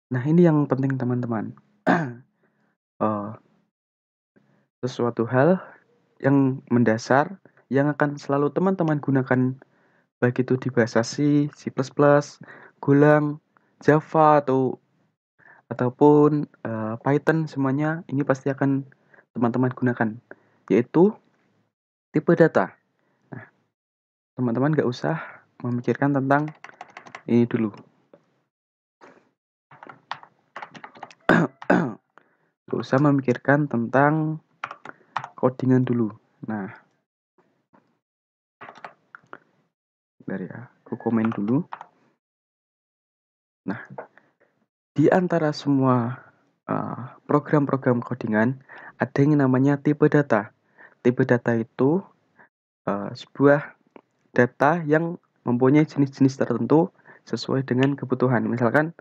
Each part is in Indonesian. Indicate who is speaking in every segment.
Speaker 1: Nah, ini yang penting teman-teman. Eee, Sesuatu hal yang mendasar yang akan selalu teman-teman gunakan, baik itu di bahasa C, C++, Golang, Java, ataupun, Python, semuanya ini pasti akan teman-teman gunakan, yaitu tipe data. Nah, teman-teman nggak usah memikirkan tentang ini dulu, nggak usah memikirkan tentang codingan dulu. Nah, bentar ya, aku komen dulu. Nah, di antara semua, program-program codingan, ada yang namanya tipe data. Tipe data itu, sebuah data yang mempunyai jenis-jenis tertentu sesuai dengan kebutuhan. Misalkan,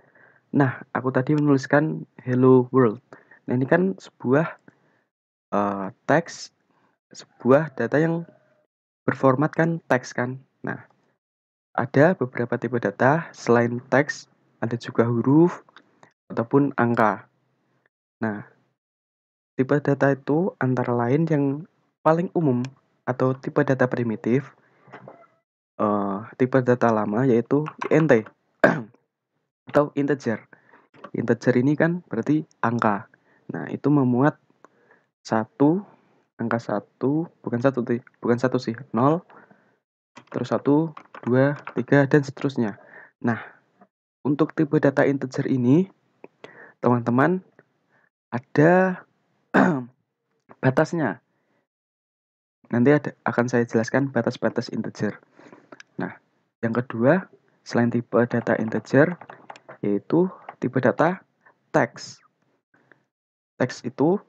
Speaker 1: nah aku tadi menuliskan hello world. Nah, ini kan sebuah, teks, sebuah data yang berformatkan teks kan. Nah, ada beberapa tipe data selain teks, ada juga huruf ataupun angka. Nah, tipe data itu antara lain yang paling umum atau tipe data primitif, tipe data lama yaitu INT atau integer. Integer ini kan berarti angka. Nah, itu memuat satu, angka satu, bukan satu sih, 0, terus 1, 2, 3, dan seterusnya. Nah, untuk tipe data integer ini, teman-teman, ada batasnya. Nanti akan saya jelaskan batas-batas integer. Nah, yang kedua, selain tipe data integer, yaitu tipe data teks. Teks itu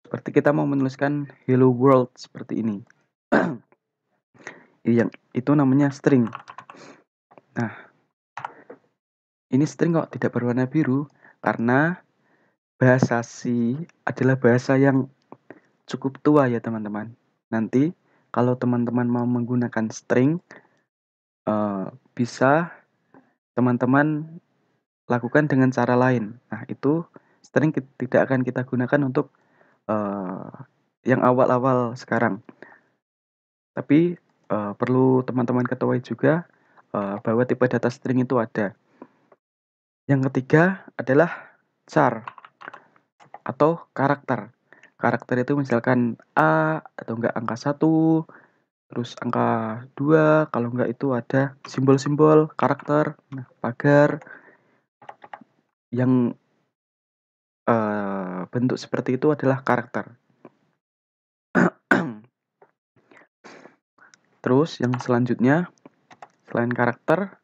Speaker 1: seperti kita mau menuliskan hello world seperti ini. Yang itu namanya string. Nah, ini string kok tidak berwarna biru karena bahasa C adalah bahasa yang cukup tua ya teman-teman. Nanti kalau teman-teman mau menggunakan string, bisa teman-teman lakukan dengan cara lain. Nah, itu string tidak akan kita gunakan untuk uh, yang awal-awal sekarang. Tapi perlu teman-teman ketahui juga bahwa tipe data string itu ada. Yang ketiga adalah char atau karakter. Karakter itu misalkan A atau enggak angka 1, terus angka 2, kalau enggak itu ada simbol-simbol karakter. Nah, pagar yang bentuk seperti itu adalah karakter. Terus yang selanjutnya, selain karakter,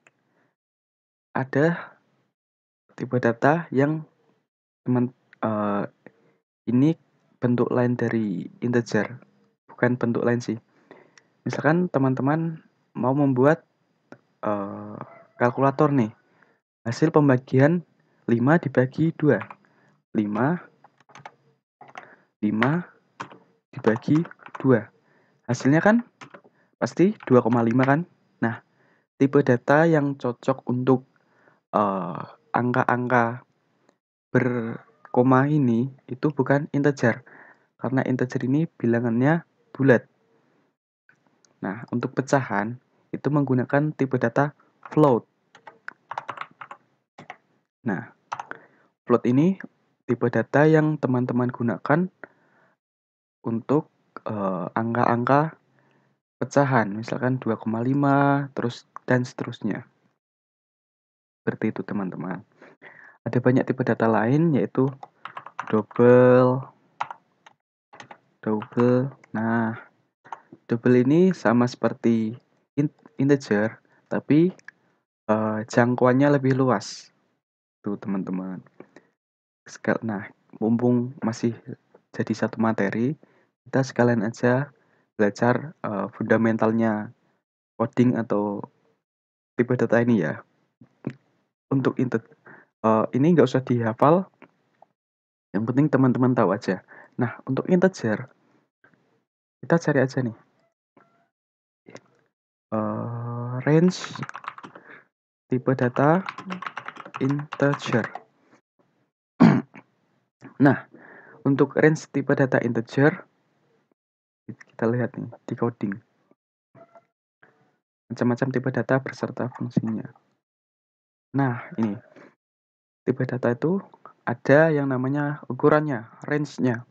Speaker 1: ada tipe data yang uh, ini bentuk lain dari integer, bukan bentuk lain sih. Misalkan teman-teman mau membuat kalkulator nih, hasil pembagian 5 dibagi 2. 5 dibagi 2. Hasilnya kan pasti 2,5 kan? Nah, tipe data yang cocok untuk angka-angka berkoma ini itu bukan integer. Karena integer ini bilangannya bulat. Nah, untuk pecahan itu menggunakan tipe data float. Nah, float ini tipe data yang teman-teman gunakan untuk angka-angka pecahan, misalkan 2,5, terus dan seterusnya. Seperti itu teman-teman. Ada banyak tipe data lain yaitu double. Nah, double ini sama seperti integer, tapi jangkauannya lebih luas. Tuh teman-teman. Nah, mumpung masih jadi satu materi, kita sekalian aja belajar fundamentalnya coding atau tipe data ini ya. Untuk ini nggak usah dihafal, yang penting teman-teman tahu aja. Nah, untuk integer, kita cari aja nih. Range tipe data integer. Nah, untuk range tipe data integer, kita lihat nih di coding. Macam-macam tipe data beserta fungsinya. Nah, ini tipe data itu ada yang namanya ukurannya, range-nya.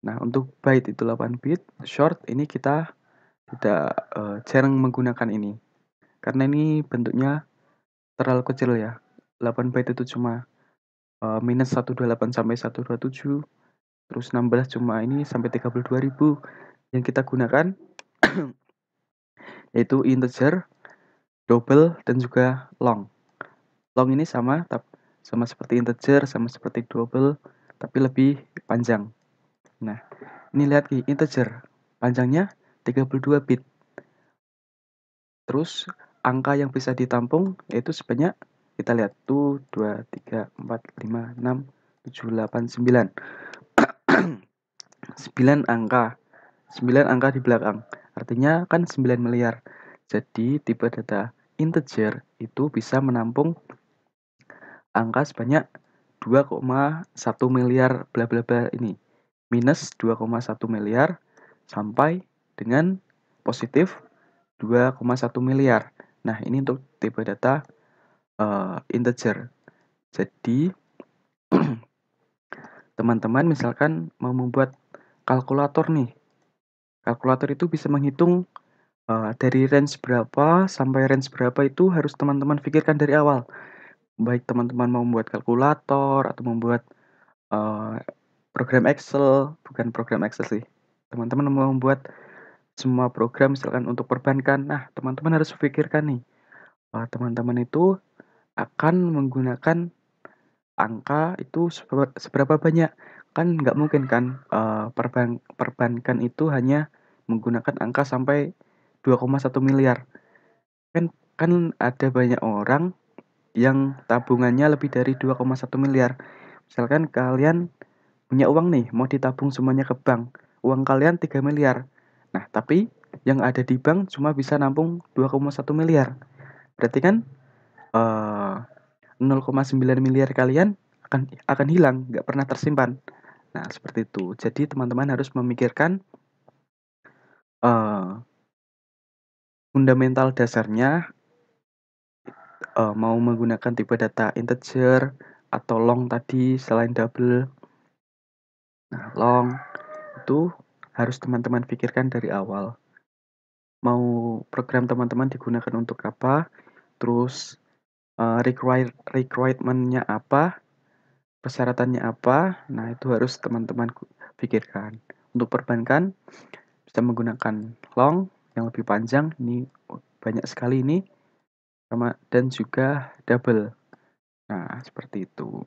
Speaker 1: Nah, untuk byte itu 8 bit, short ini kita tidak jarang menggunakan ini. Karena ini bentuknya terlalu kecil ya. 8 byte itu cuma minus 128 sampai 127, terus 16 cuma ini sampai 32.000. Yang kita gunakan yaitu integer, double, dan juga long. Long ini sama seperti integer, sama seperti double, tapi lebih panjang. Nah, ini lihat nih, integer. Panjangnya 32 bit. Terus, angka yang bisa ditampung yaitu sebanyak, kita lihat, 1, 2, 3, 4, 5, 6, 7, 8, 9. 9 angka. 9 angka di belakang. Artinya kan 9 miliar. Jadi, tipe data integer itu bisa menampung angka sebanyak 2,1 miliar bla bla bla ini. Minus 2,1 miliar sampai dengan positif 2,1 miliar. Nah, ini untuk tipe data integer. Jadi, teman-teman misalkan mau membuat kalkulator nih. Kalkulator itu bisa menghitung dari range berapa sampai range berapa itu harus teman-teman pikirkan dari awal. Baik teman-teman mau membuat kalkulator atau membuat program Excel, bukan program Excel sih. Teman-teman mau membuat semua program misalkan untuk perbankan. Nah, teman-teman harus pikirkan nih. Teman-teman itu akan menggunakan angka itu seberapa banyak. Kan nggak mungkin kan perbankan itu hanya menggunakan angka sampai 2,1 miliar. Kan ada banyak orang yang tabungannya lebih dari 2,1 miliar. Misalkan kalian punya uang nih, mau ditabung semuanya ke bank. Uang kalian 3 miliar. Nah, tapi yang ada di bank cuma bisa nampung 2,1 miliar. Berarti kan 0,9 miliar kalian akan hilang, nggak pernah tersimpan. Nah, seperti itu. Jadi teman-teman harus memikirkan fundamental dasarnya, mau menggunakan tipe data integer atau long tadi selain double. Nah, long itu harus teman-teman pikirkan dari awal. Mau program teman-teman digunakan untuk apa, terus requirement-nya apa, persyaratannya apa. Nah, itu harus teman-teman pikirkan. Untuk perbankan bisa menggunakan long yang lebih panjang, ini banyak sekali ini, dan juga double. Nah, seperti itu.